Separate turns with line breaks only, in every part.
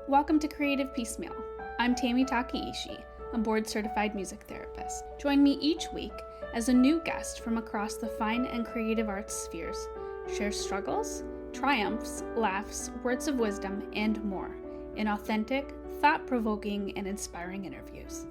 Welcome to Creative Piecemeal. I'm Tammy Takeishi, a board-certified music therapist. Join me each week as a new guest from across the fine and creative arts spheres shares struggles, triumphs, laughs, words of wisdom, and more in authentic, thought-provoking, and inspiring interviews.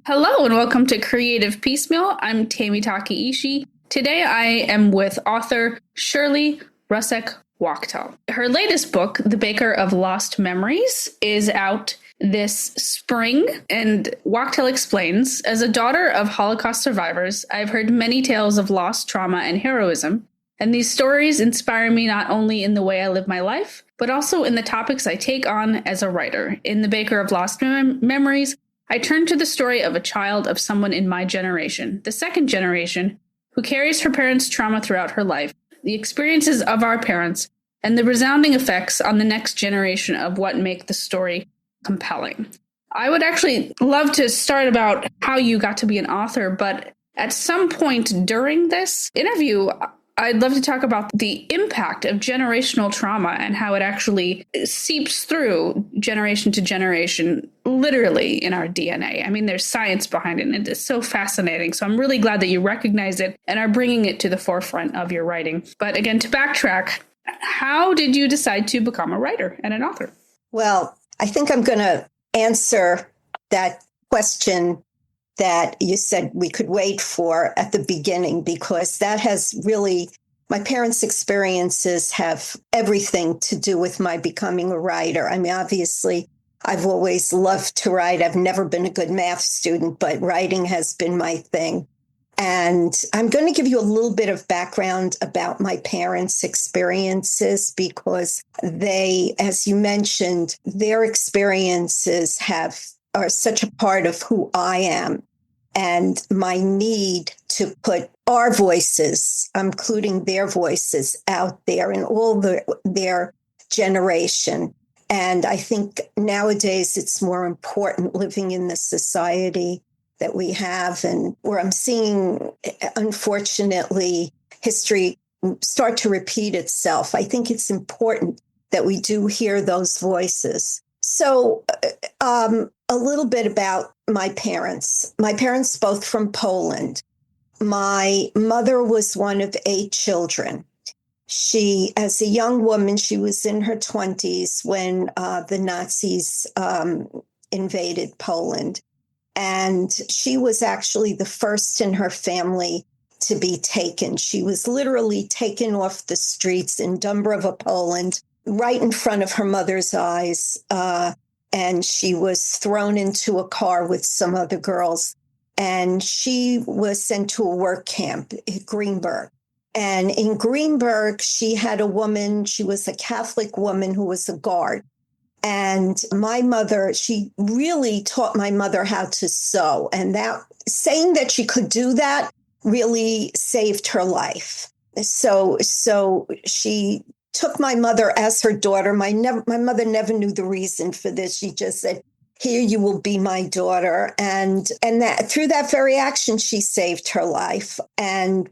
Hello and welcome to Creative Piecemeal. I'm Tammy Takeishi. Today I am with author Shirley Russak Wachtel. Her latest book, The Baker of Lost Memories, is out this spring, and Wachtel explains, as a daughter of Holocaust survivors, I've heard many tales of loss, trauma, and heroism, and these stories inspire me not only in the way I live my life, but also in the topics I take on as a writer. In The Baker of Lost Memories, I turn to the story of a child of someone in my generation, the second generation, who carries her parents' trauma throughout her life, the experiences of our parents, and the resounding effects on the next generation of what make the story compelling. I would actually love to start about how you got to be an author, but at some point during this interview, I'd love to talk about the impact of generational trauma and how it actually seeps through generation to generation, literally in our DNA. I mean, there's science behind it, and it is so fascinating. So I'm really glad that you recognize it and are bringing it to the forefront of your writing. But again, to backtrack, how did you decide to become a writer and an author? Well,
I think I'm going to answer that question that you said we could wait for at the beginning, because that has really, my parents' experiences have everything to do with my becoming a writer. I mean, obviously, I've always loved to write. I've never been a good math student, but writing has been my thing. And I'm going to give you a little bit of background about my parents' experiences, because they, as you mentioned, their experiences are such a part of who I am. And my need to put our voices, including their voices, out there in all their generation. And I think nowadays it's more important living in the society that we have, and where I'm seeing, unfortunately, history start to repeat itself. I think it's important that we do hear those voices. So a little bit about my parents. My parents, both from Poland. My mother was one of 8 children. She, as a young woman, she was in her 20s when the Nazis invaded Poland. And she was actually the first in her family to be taken. She was literally taken off the streets in Dąbrowa, Poland, right in front of her mother's eyes. And she was thrown into a car with some other girls. And she was sent to a work camp in Greenberg. And in Greenberg, she had a woman, she was a Catholic woman who was a guard. And my mother, she really taught my mother how to sew. And that, saying that she could do that really saved her life. So she took my mother as her daughter. My mother never knew the reason for this. She just said, "Here you will be my daughter." And that through that very action, she saved her life. And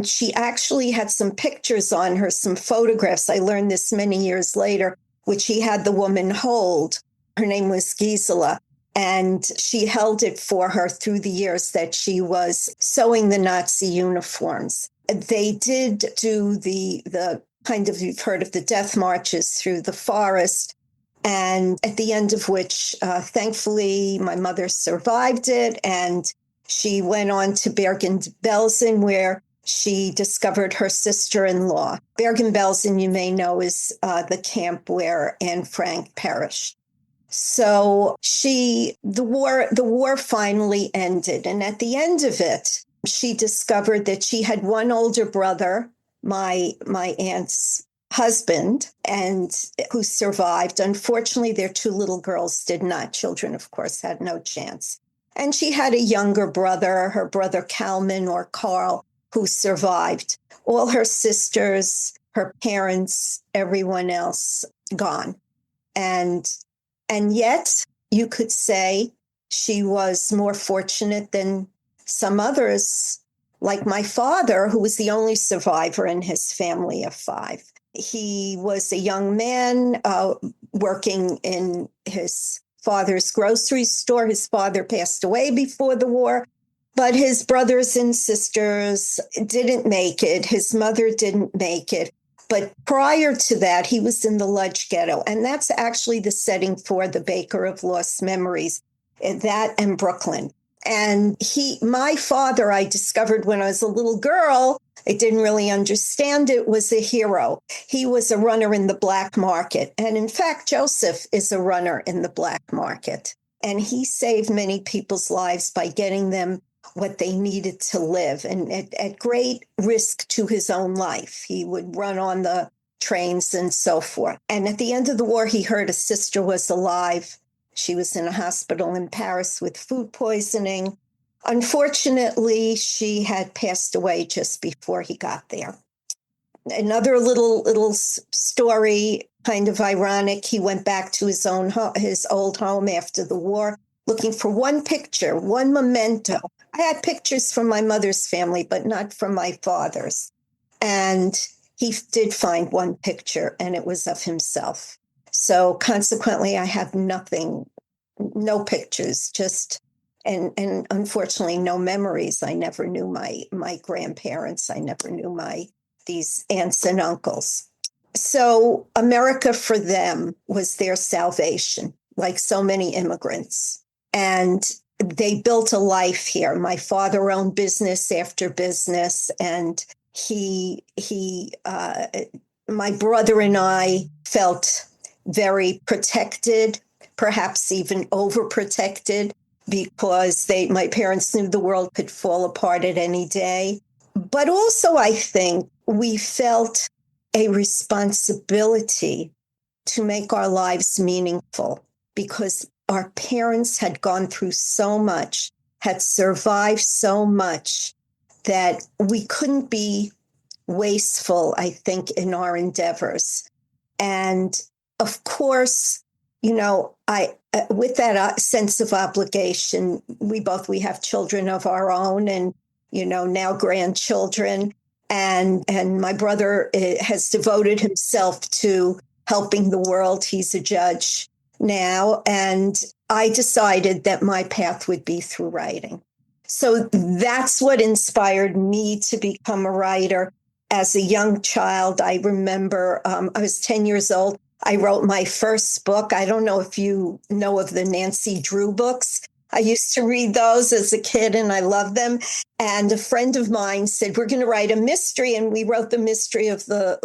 she actually had some pictures on her, some photographs. I learned this many years later, which he had the woman hold. Her name was Gisela, and she held it for her through the years that she was sewing the Nazi uniforms. They did do the kind of, you've heard of the death marches through the forest, and at the end of which, thankfully, my mother survived it, and she went on to Bergen-Belsen, where she discovered her sister-in-law. Bergen-Belsen, you may know, is the camp where Anne Frank perished. So the war finally ended. And at the end of it, she discovered that she had one older brother, my aunt's husband, and who survived. Unfortunately, their 2 little girls did not. Children, of course, had no chance. And she had a younger brother, her brother Kalman or Carl, who survived. All her sisters, her parents, everyone else gone. And yet you could say she was more fortunate than some others, like my father, who was the only survivor in his family of 5. He was a young man, working in his father's grocery store. His father passed away before the war, but his brothers and sisters didn't make it. His mother didn't make it. But prior to that, he was in the Lodge Ghetto. And that's actually the setting for The Baker of Lost Memories, that and Brooklyn. And my father, I discovered when I was a little girl, I didn't really understand it, was a hero. He was a runner in the black market. And in fact, Joseph is a runner in the black market. And he saved many people's lives by getting them what they needed to live, and at great risk to his own life. He would run on the trains and so forth. And at the end of the war, he heard a sister was alive. She was in a hospital in Paris with food poisoning. Unfortunately, she had passed away just before he got there. Another little story, kind of ironic. He went back to his old home after the war, looking for one picture, one memento. I had pictures from my mother's family, but not from my father's. And he did find one picture, and it was of himself. So consequently, I have nothing, no pictures, and unfortunately, no memories. I never knew my grandparents. I never knew these aunts and uncles. So America for them was their salvation, like so many immigrants. And they built a life here. My father owned business after business, and my brother and I felt very protected, perhaps even overprotected, because my parents knew the world could fall apart at any day. But also, I think we felt a responsibility to make our lives meaningful, because our parents had gone through so much, had survived so much, that we couldn't be wasteful, I think, in our endeavors. And of course, with that sense of obligation, we have children of our own, and, now grandchildren. And my brother has devoted himself to helping the world. He's a judge now. And I decided that my path would be through writing. So that's what inspired me to become a writer. As a young child, I remember I was 10 years old. I wrote my first book. I don't know if you know of the Nancy Drew books. I used to read those as a kid, and I loved them. And a friend of mine said, we're going to write a mystery. And we wrote the mystery of the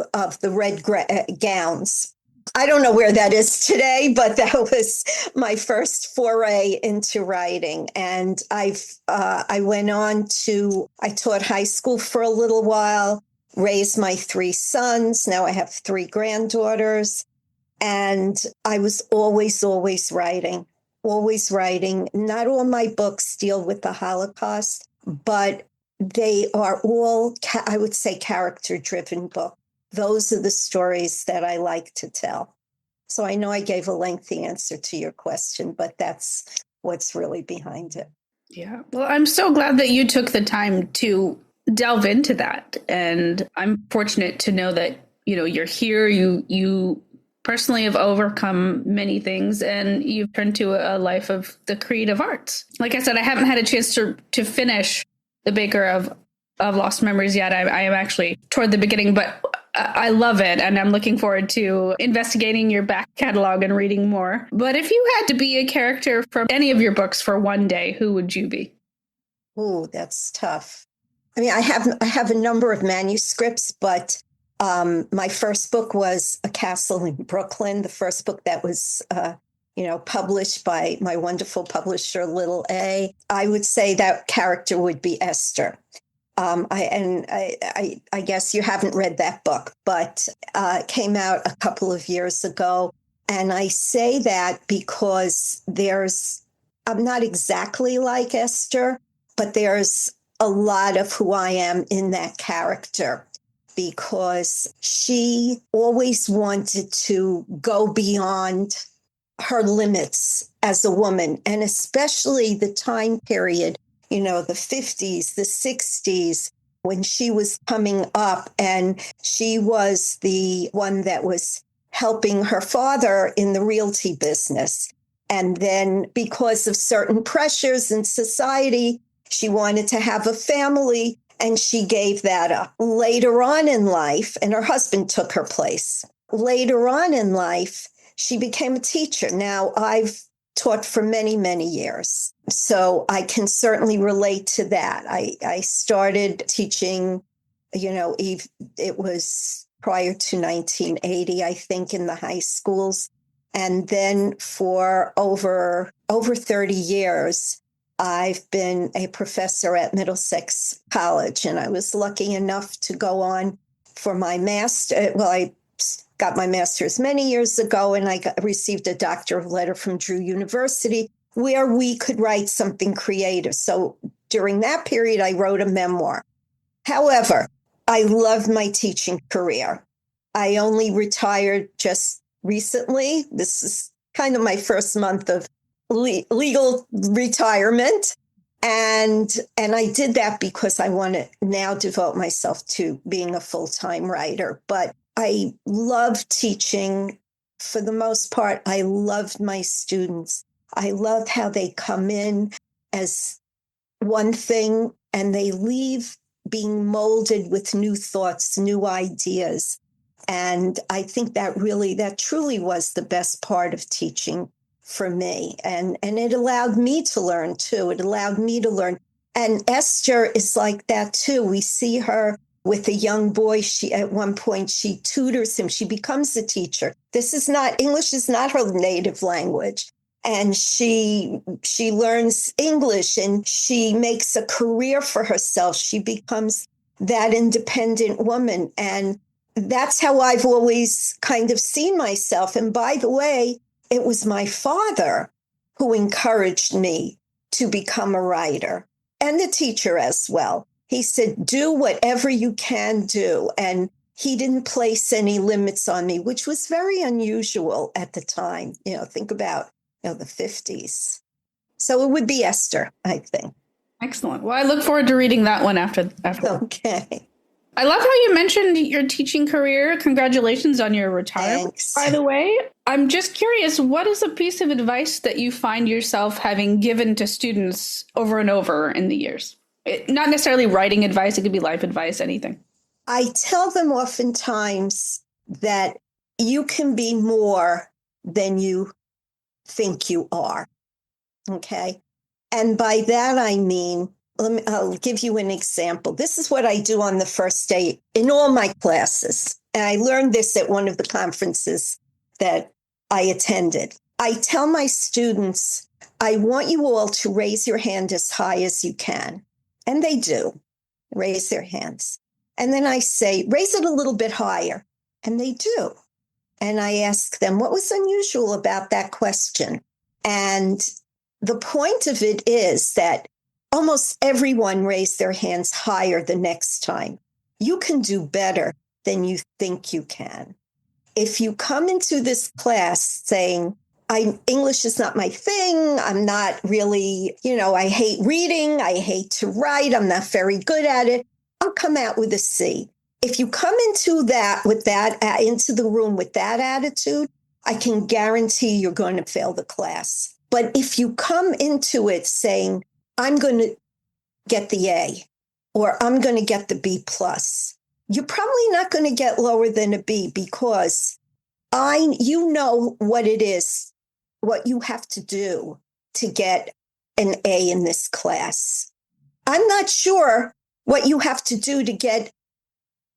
red gowns. I don't know where that is today, but that was my first foray into writing. And I went on I taught high school for a little while, raised my 3 sons. Now I have 3 granddaughters. And I was always writing. Not all my books deal with the Holocaust, but they are all, I would say, character-driven books. Those are the stories that I like to tell. So I know I gave a lengthy answer to your question, but that's what's really behind it.
Yeah. Well, I'm so glad that you took the time to delve into that. And I'm fortunate to know that, you're here, you personally have overcome many things, and you've turned to a life of the creative arts. Like I said, I haven't had a chance to finish The Baker of Lost Memories yet. I am actually toward the beginning, but I love it, and I'm looking forward to investigating your back catalog and reading more. But if you had to be a character from any of your books for one day, who would you be?
Oh, that's tough. I mean, I have a number of manuscripts, but my first book was A Castle in Brooklyn, the first book that was published by my wonderful publisher, Little A. I would say that character would be Esther. I guess you haven't read that book, but it came out a couple of years ago. And I say that because I'm not exactly like Esther, but there's a lot of who I am in that character, because she always wanted to go beyond her limits as a woman, and especially the time period, the 50s, the 60s, when she was coming up, and she was the one that was helping her father in the realty business. And then because of certain pressures in society, she wanted to have a family and she gave that up. Later on in life, and her husband took her place. Later on in life, she became a teacher. Now, I've taught for many, many years, so I can certainly relate to that. I started teaching, it was prior to 1980, I think, in the high schools. And then for over 30 years, I've been a professor at Middlesex College, and I was lucky enough to go on for my master. Well, I got my master's many years ago, and I received a doctoral letter from Drew University where we could write something creative. So during that period, I wrote a memoir. However, I loved my teaching career. I only retired just recently. This is kind of my first month of legal retirement. And I did that because I want to now devote myself to being a full-time writer. But I love teaching. For the most part, I loved my students. I loved how they come in as one thing and they leave being molded with new thoughts, new ideas. And I think that truly was the best part of teaching for me. And it allowed me to learn too. It allowed me to learn. And Esther is like that too. We see her with a young boy. At one point, she tutors him. She becomes a teacher. English is not her native language. And she learns English and she makes a career for herself. She becomes that independent woman. And that's how I've always kind of seen myself. And by the way, it was my father who encouraged me to become a writer and a teacher as well. He said, do whatever you can do. And he didn't place any limits on me, which was very unusual at the time. Think about the 50s. So it would be Esther, I think.
Excellent. Well, I look forward to reading that one after.
Okay.
I love how you mentioned your teaching career. Congratulations on your retirement,
Thanks.
by the way. I'm just curious, what is a piece of advice that you find yourself having given to students over and over in the years? Not necessarily writing advice, it could be life advice, anything.
I tell them oftentimes that you can be more than you think you are. Okay. And by that, I mean, I'll give you an example. This is what I do on the first day in all my classes. And I learned this at one of the conferences that I attended. I tell my students, I want you all to raise your hand as high as you can. And they do raise their hands. And then I say, raise it a little bit higher. And they do. And I ask them, what was unusual about that question? And the point of it is that almost everyone raised their hands higher the next time. You can do better than you think you can. If you come into this class saying, English is not my thing, I'm not really, I hate reading, I hate to write, I'm not very good at it, I'll come out with a C. If you come into the room with that attitude, I can guarantee you're going to fail the class. But if you come into it saying, I'm going to get the A, or I'm going to get the B plus, you're probably not going to get lower than a B because you know what it is, what you have to do to get an A in this class. I'm not sure what you have to do to get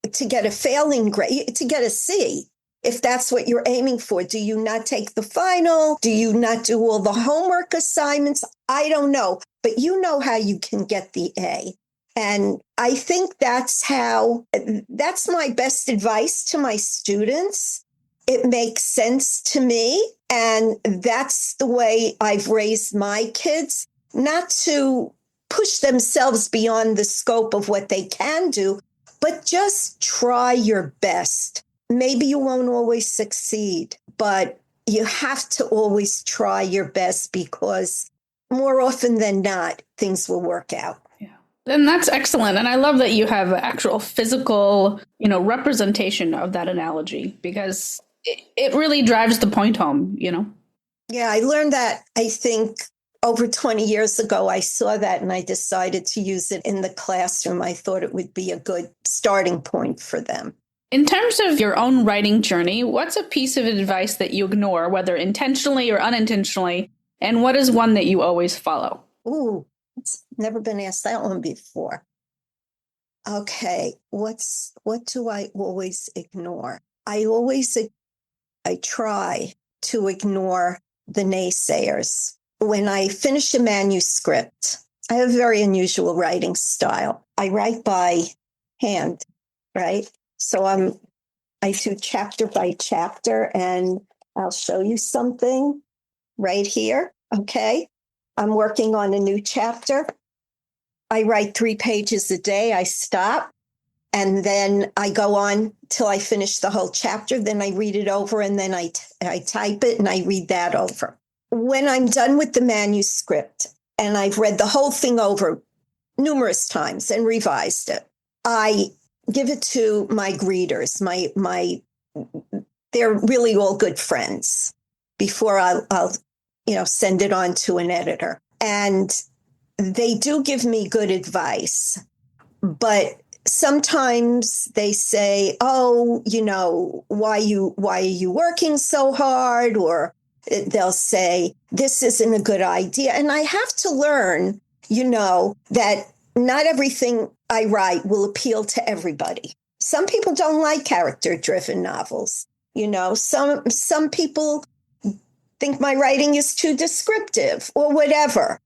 a failing grade, to get a C, if that's what you're aiming for. Do you not take the final? Do you not do all the homework assignments? I don't know, but you know how you can get the A. And I think that's my best advice to my students. It makes sense to me. And that's the way I've raised my kids, not to push themselves beyond the scope of what they can do, but just try your best. Maybe you won't always succeed, but you have to always try your best because more often than not, things will work out.
Yeah. And that's excellent. And I love that you have actual physical, representation of that analogy, because it really drives the point home,
Yeah, I learned that, I think, over 20 years ago. I saw that and I decided to use it in the classroom. I thought it would be a good starting point for them.
In terms of your own writing journey, what's a piece of advice that you ignore, whether intentionally or unintentionally? And what is one that you always follow?
Ooh, it's never been asked that one before. Okay, what do I always ignore? I try to ignore the naysayers. When I finish a manuscript, I have a very unusual writing style. I write by hand, right? So I do chapter by chapter, and I'll show you something right here. Okay. I'm working on a new chapter. I write 3 pages a day. I stop and then I go on till I finish the whole chapter. Then I read it over and then I type it and I read that over. When I'm done with the manuscript and I've read the whole thing over numerous times and revised it, I give it to my greeters. They're really all good friends before I'll send it on to an editor. And they do give me good advice, but sometimes they say, "Oh, why are you working so hard?" Or they'll say, "This isn't a good idea." And I have to learn, that not everything I write will appeal to everybody. Some people don't like character-driven novels. Some people think my writing is too descriptive or whatever.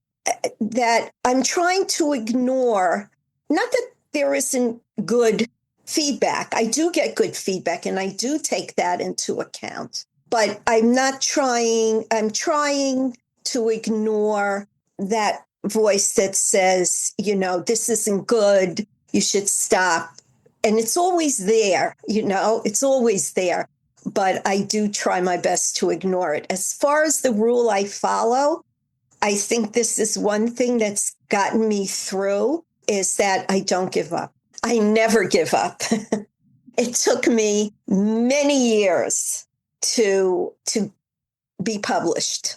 That I'm trying to ignore. Not that there isn't good feedback. I do get good feedback and I do take that into account. But I'm trying to ignore that voice that says, this isn't good, you should stop. And it's always there, it's always there. But I do try my best to ignore it. As far as the rule I follow, I think this is one thing that's gotten me through, is that I don't give up. I never give up. It took me many years to be published,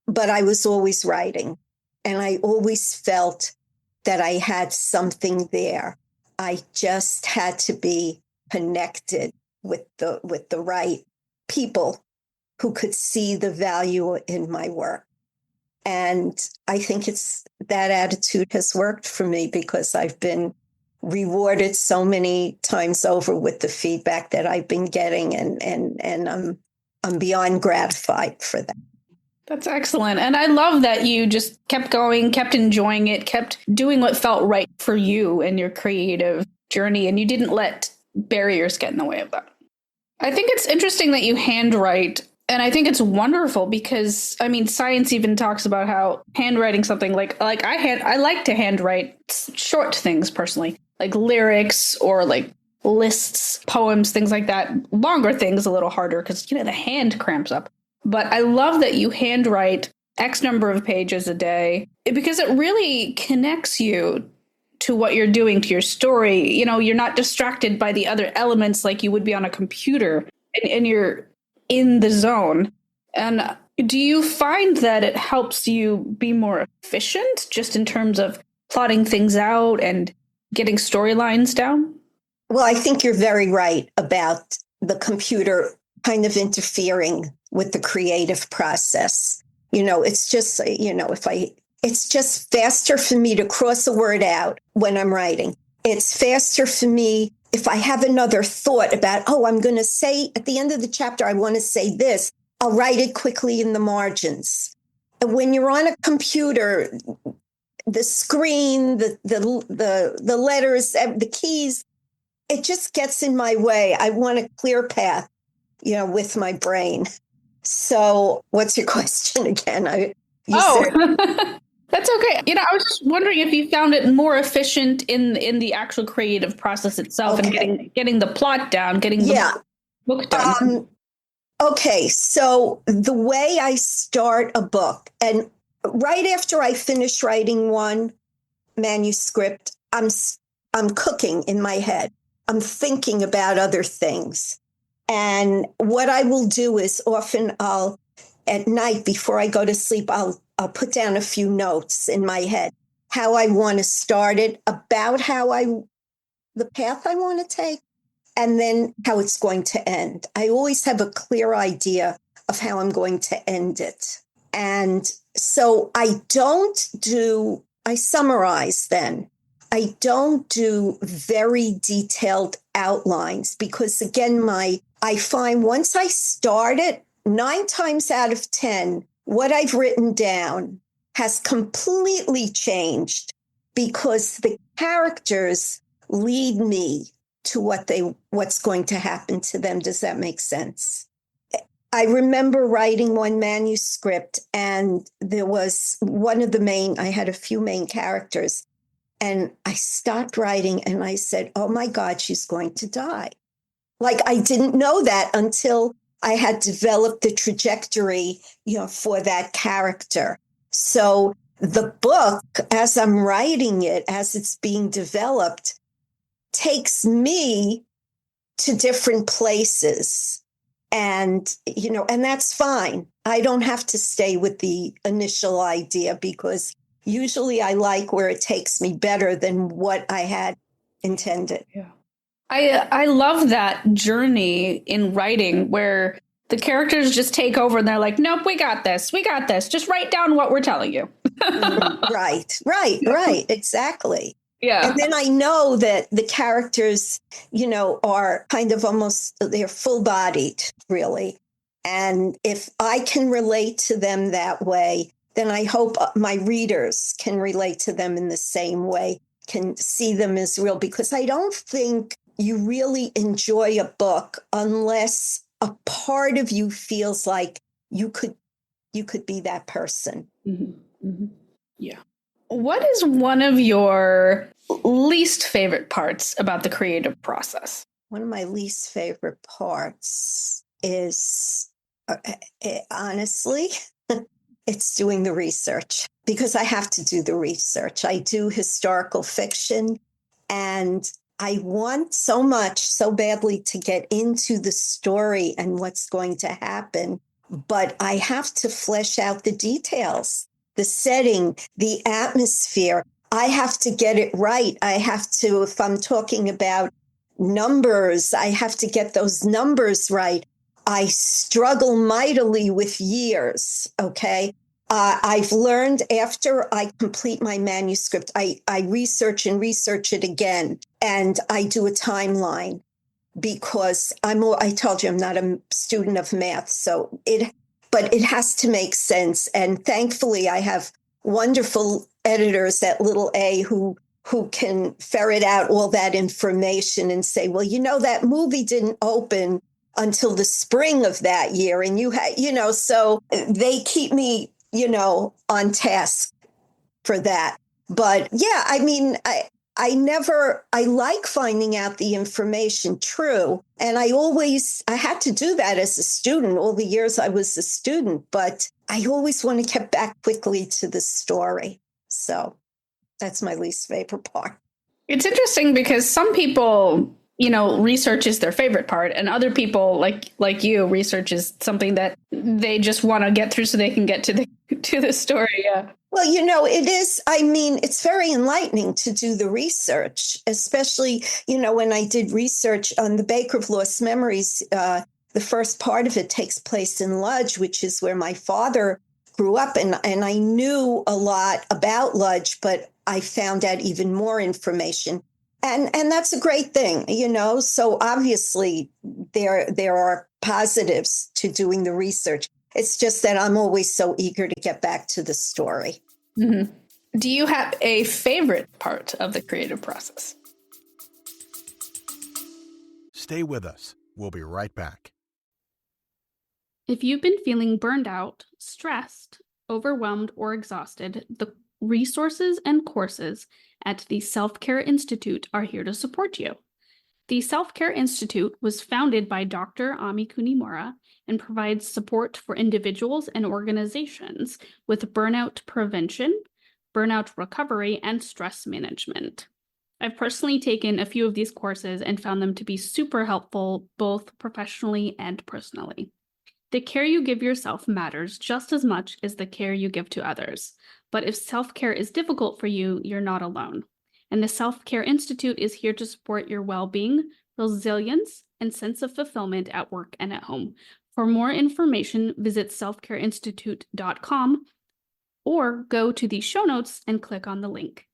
but I was always writing and I always felt that I had something there. I just had to be connected with the right people who could see the value in my work. And I think that attitude has worked for me because I've been rewarded so many times over with the feedback that I've been getting, and I'm beyond gratified for that.
That's excellent. And I love that you just kept going, kept enjoying it, kept doing what felt right for you and your creative journey, and you didn't let barriers get in the way of that. I think it's interesting that you handwrite, and I think it's wonderful because, science even talks about how handwriting something like I like to handwrite short things personally, like lyrics or like lists, poems, things like that. Longer things a little harder because, the hand cramps up. But I love that you handwrite X number of pages a day because it really connects you to what you're doing, to your story. You're not distracted by the other elements like you would be on a computer, and you're in the zone. And do you find that it helps you be more efficient just in terms of plotting things out and getting storylines down?
Well, I think you're very right about the computer kind of interfering with the creative process. It's just, it's just faster for me to cross a word out when I'm writing. It's faster for me if I have another thought about, I'm going to say at the end of the chapter, I want to say this. I'll write it quickly in the margins. And when you're on a computer, the screen, the letters, the keys, it just gets in my way. I want a clear path, with my brain. So what's your question again?
That's okay. I was just wondering if you found it more efficient in the actual creative process itself, okay, and getting the plot down, getting the book done.
Okay, so the way I start a book, and right after I finish writing one manuscript, I'm cooking in my head. I'm thinking about other things. And what I will do is often at night before I go to sleep, I'll put down a few notes in my head, how I want to start it, about the path I want to take, and then how it's going to end. I always have a clear idea of how I'm going to end it. And so I summarize then. I don't do very detailed outlines because, again, I find once I start it, 9 times out of 10, what I've written down has completely changed because the characters lead me to what's going to happen to them. Does that make sense? I remember writing one manuscript, and there was I had a few main characters, and I stopped writing and I said, oh my God, she's going to die. Like, I didn't know that until I had developed the trajectory, for that character. So the book, as I'm writing it, as it's being developed, takes me to different places. And, and that's fine. I don't have to stay with the initial idea because usually I like where it takes me better than what I had intended.
Yeah. I love that journey in writing where the characters just take over and they're like, nope, we got this. Just write down what we're telling you.
Right. Exactly.
Yeah.
And then I know that the characters, are kind of they're full-bodied, really. And if I can relate to them that way, then I hope my readers can relate to them in the same way, can see them as real, because I don't think you really enjoy a book unless a part of you feels like you could be that person.
Mm-hmm. Mm-hmm. Yeah. What is one of your least favorite parts about the creative process?
One of my least favorite parts is, honestly, it's doing the research, because I have to do the research. I do historical fiction, and I want so badly to get into the story and what's going to happen, but I have to flesh out the details, the setting, the atmosphere. I have to get it right. I have to, if I'm talking about numbers, I have to get those numbers right. I struggle mightily with years, okay? I've learned after I complete my manuscript, I research it again, and I do a timeline, because I told you I'm not a student of math, but it has to make sense. And thankfully, I have wonderful editors at Little A who can ferret out all that information and say, well, that movie didn't open until the spring of that year, and so they keep me on task for that. But yeah, I mean, I like finding out the information, true. And I had to do that as a student, all the years I was a student, but I always want to get back quickly to the story. So that's my least favorite part.
It's interesting because some people, research is their favorite part, and other people like you, research is something that they just want to get through so they can get to the story. Yeah.
Well, it is. I mean, it's very enlightening to do the research, especially, when I did research on the Baker of Lost Memories. The first part of it takes place in Lodge, which is where my father grew up. And I knew a lot about Lodge, but I found out even more information. And that's a great thing, So obviously there are positives to doing the research. It's just that I'm always so eager to get back to the story.
Mm-hmm. Do you have a favorite part of the creative process?
Stay with us. We'll be right back.
If you've been feeling burned out, stressed, overwhelmed, or exhausted, the resources and courses at the Self-Care Institute are here to support you. The Self-Care Institute was founded by Dr. Ami Kunimura and provides support for individuals and organizations with burnout prevention, burnout recovery, and stress management. I've personally taken a few of these courses and found them to be super helpful, both professionally and personally. The care you give yourself matters just as much as the care you give to others. But if self-care is difficult for you, you're not alone. And the Self-Care Institute is here to support your well-being, resilience, and sense of fulfillment at work and at home. For more information, visit selfcareinstitute.com or go to the show notes and click on the link.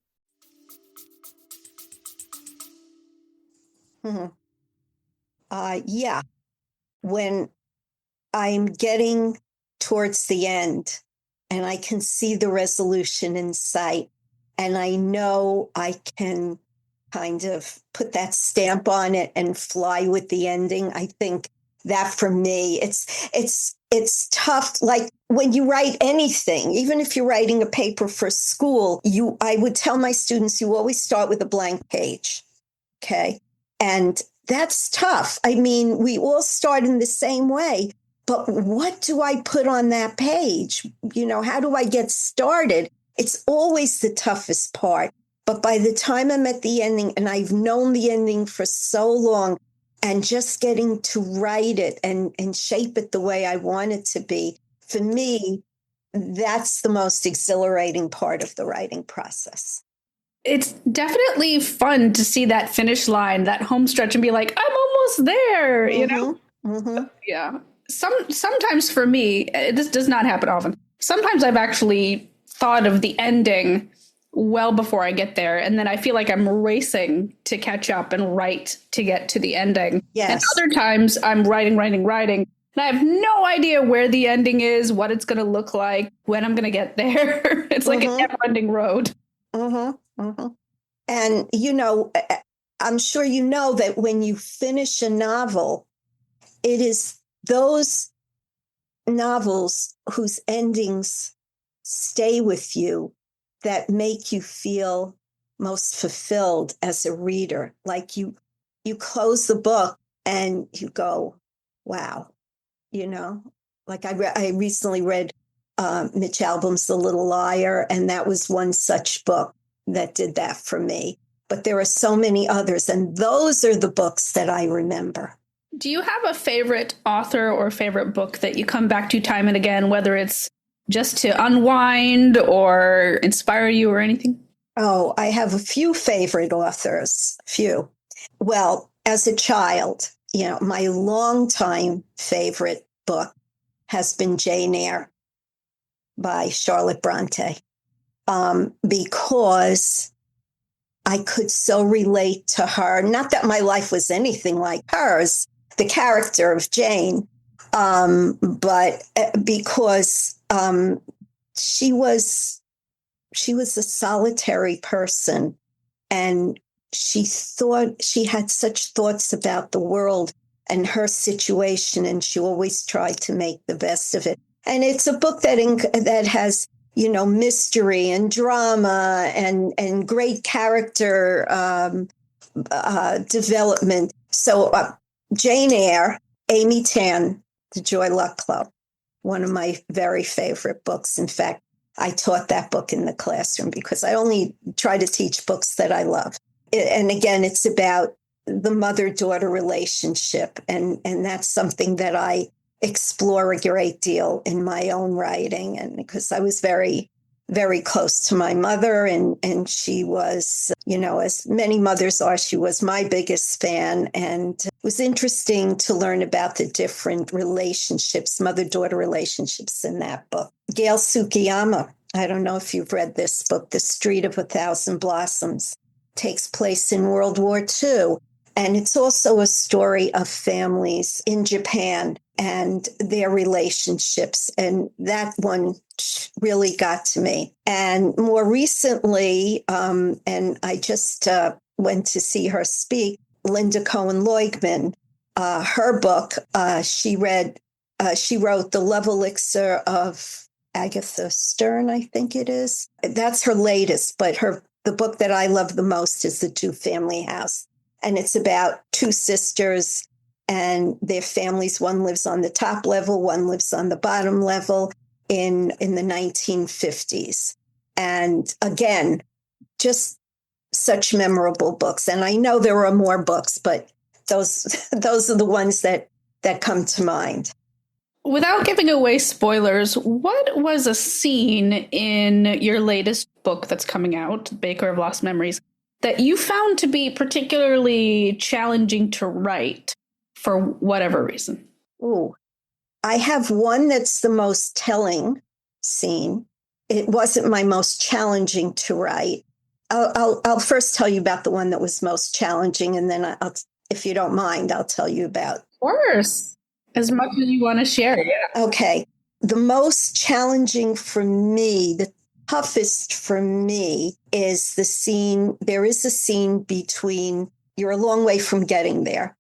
Yeah. When I'm getting towards the end and I can see the resolution in sight, and I know I can kind of put that stamp on it and fly with the ending. I think that for me, it's tough. Like when you write anything, even if you're writing a paper for school, I would tell my students, you always start with a blank page. Okay. And that's tough. I mean, we all start in the same way, but what do I put on that page? How do I get started? It's always the toughest part. But by the time I'm at the ending, and I've known the ending for so long, and just getting to write it and shape it the way I want it to be, for me, that's the most exhilarating part of the writing process.
It's definitely fun to see that finish line, that home stretch, and be like, I'm almost there,
Mm-hmm.
Yeah. Sometimes for me, this does not happen often. Sometimes I've actually thought of the ending well before I get there, and then I feel like I'm racing to catch up and write to get to the ending.
Yes.
And other times I'm writing, and I have no idea where the ending is, what it's going to look like, when I'm going to get there. It's like a never-ending road.
And, I'm sure you know that when you finish a novel, it is those novels whose endings stay with you that make you feel most fulfilled as a reader. Like you close the book and you go, wow, like I recently read Mitch Albom's The Little Liar, and that was one such book that did that for me. But there are so many others, and those are the books that I remember.
Do you have a favorite author or favorite book that you come back to time and again, whether it's just to unwind or inspire you or anything?
Oh, I have a few favorite authors. Well, as a child, my longtime favorite book has been Jane Eyre by Charlotte Bronte, because I could so relate to her. Not that my life was anything like hers, the character of Jane, but because she was a solitary person, and she had such thoughts about the world and her situation, and she always tried to make the best of it. And it's a book that has mystery and drama and great character development. So Jane Eyre, Amy Tan, The Joy Luck Club, one of my very favorite books. In fact, I taught that book in the classroom because I only try to teach books that I love. And again, it's about the mother-daughter relationship. And that's something that I explore a great deal in my own writing. And because I was very, very close to my mother, and she was, as many mothers are, she was my biggest fan. And it was interesting to learn about the different relationships, mother-daughter relationships in that book. Gail Tsukiyama, I don't know if you've read this book, The Street of a Thousand Blossoms, takes place in World War II. And it's also a story of families in Japan and their relationships. And that one really got to me. And more recently, and I just went to see her speak, Linda Cohen-Loigman, her book, she wrote The Love Elixir of Agatha Stern, I think it is. That's her latest, but the book that I love the most is The Two-Family House. And it's about two sisters and their families. One lives on the top level, one lives on the bottom level in the 1950s. And again, just such memorable books. And I know there are more books, but those are the ones that come to mind.
Without giving away spoilers, what was a scene in your latest book that's coming out, Baker of Lost Memories, that you found to be particularly challenging to write for whatever reason?
Ooh, I have one that's the most telling scene. It wasn't my most challenging to write. I'll first tell you about the one that was most challenging, and then if you don't mind, I'll tell you about.
Of course. As much as you want to share, yeah.
Okay. The most challenging for me, the toughest for me is the scene. There is a scene between, you're a long way from getting there.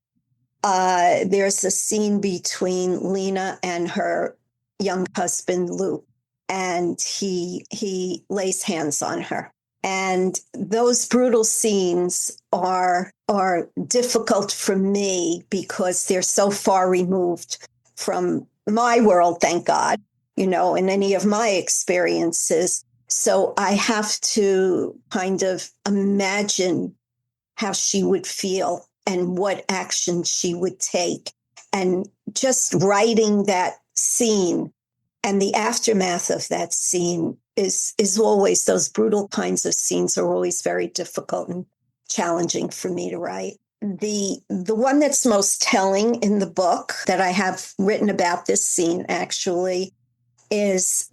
There's a scene between Lena and her young husband, Luke, and he lays hands on her. And those brutal scenes are difficult for me because they're so far removed from my world, thank God, in any of my experiences. So I have to kind of imagine how she would feel and what action she would take. And just writing that scene and the aftermath of that scene is always, those brutal kinds of scenes are always very difficult and challenging for me to write. The one that's most telling in the book that I have written about this scene actually is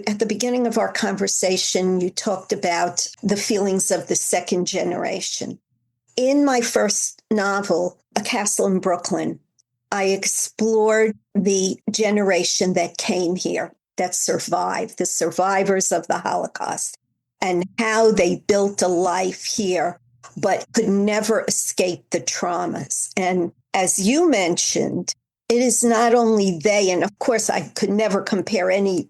at the beginning of our conversation, you talked about the feelings of the second generation. In my first novel, A Castle in Brooklyn, I explored the generation that came here, that survived, the survivors of the Holocaust, and how they built a life here, but could never escape the traumas. And as you mentioned, it is not only they, and of course, I could never compare any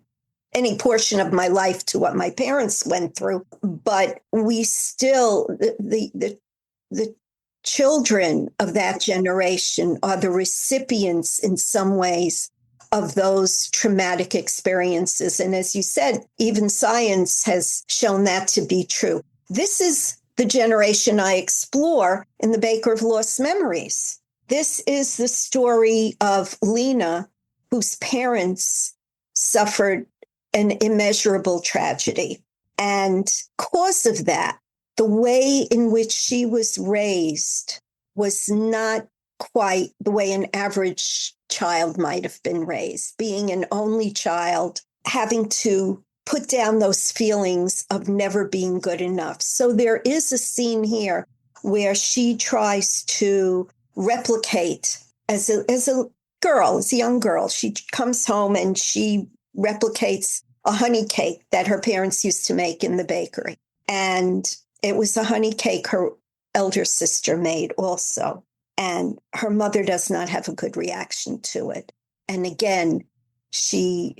portion of my life to what my parents went through, but we still, the children of that generation are the recipients in some ways of those traumatic experiences. And as you said, even science has shown that to be true. This is the generation I explore in the Baker of Lost Memories. This is the story of Lena, whose parents suffered an immeasurable tragedy. And because of that, the way in which she was raised was not quite the way an average child might have been raised. Being an only child, having to put down those feelings of never being good enough. So there is a scene here where she tries to replicate as a girl, as a young girl. She comes home and she replicates a honey cake that her parents used to make in the bakery. And it was a honey cake her elder sister made also. And her mother does not have a good reaction to it. And again, she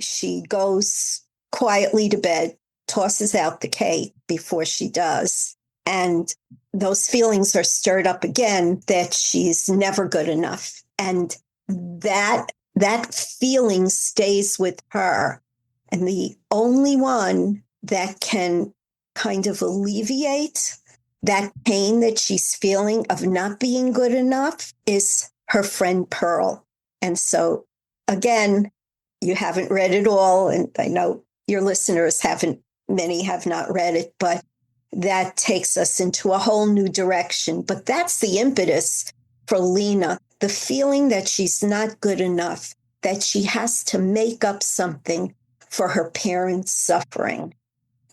goes quietly to bed, tosses out the cake before she does. And those feelings are stirred up again that she's never good enough. And that feeling stays with her. And the only one that can kind of alleviate that pain that she's feeling of not being good enough is her friend Pearl. And so, again, you haven't read it all, and I know your listeners many have not read it, but that takes us into a whole new direction. But that's the impetus for Lena, the feeling that she's not good enough, that she has to make up something for her parents' suffering.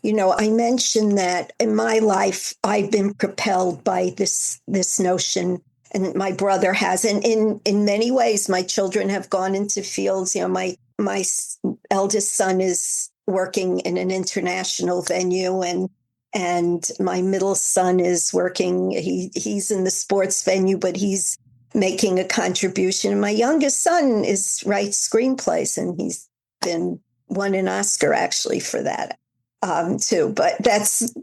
I mentioned that in my life, I've been propelled by this notion, and my brother has. And in many ways, my children have gone into fields. My eldest son is working in an international venue, and my middle son is working. He's in the sports venue, but he's making a contribution. And my youngest son writes screenplays, and he's won an Oscar actually for that. Too, but that's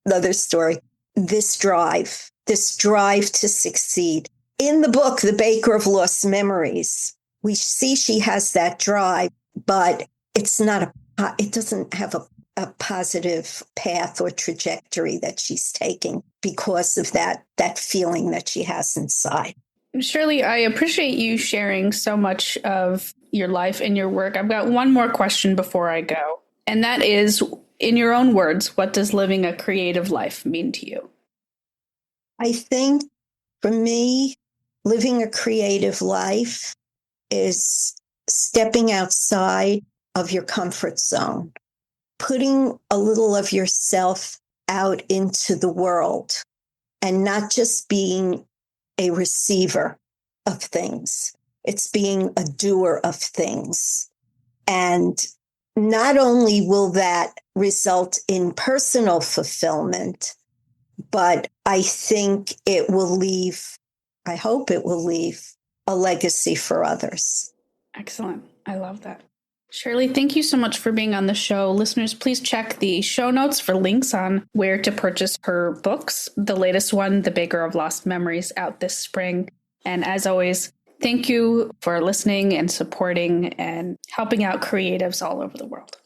another story. This drive to succeed. In the book, The Baker of Lost Memories, we see she has that drive, but it doesn't have a positive path or trajectory that she's taking. because of that feeling that she has inside.
Shirley, I appreciate you sharing so much of your life and your work. I've got one more question before I go, and that is, in your own words, what does living a creative life mean to you?
I think for me, living a creative life is stepping outside of your comfort zone, putting a little of yourself out into the world, and not just being a receiver of things. It's being a doer of things. And not only will that result in personal fulfillment, but I think I hope it will leave a legacy for others.
Excellent. I love that. Shirley, thank you so much for being on the show. Listeners, please check the show notes for links on where to purchase her books. The latest one, The Baker of Lost Memories, out this spring. And as always, thank you for listening and supporting and helping out creatives all over the world.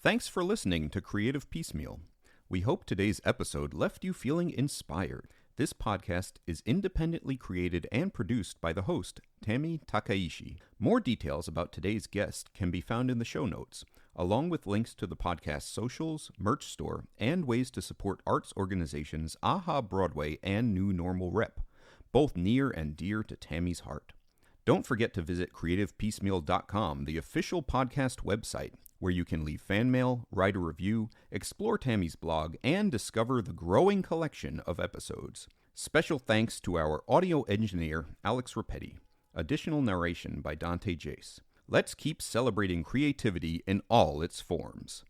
Thanks for listening to Creative Piecemeal. We hope today's episode left you feeling inspired. This podcast is independently created and produced by the host, Tami Takaishi. More details about today's guest can be found in the show notes, along with links to the podcast's socials, merch store, and ways to support arts organizations AHA Broadway and New Normal Rep, both near and dear to Tami's heart. Don't forget to visit creativepiecemeal.com, the official podcast website, where you can leave fan mail, write a review, explore Tami's blog, and discover the growing collection of episodes. Special thanks to our audio engineer, Alex Rapetti. Additional narration by Dante Jace. Let's keep celebrating creativity in all its forms.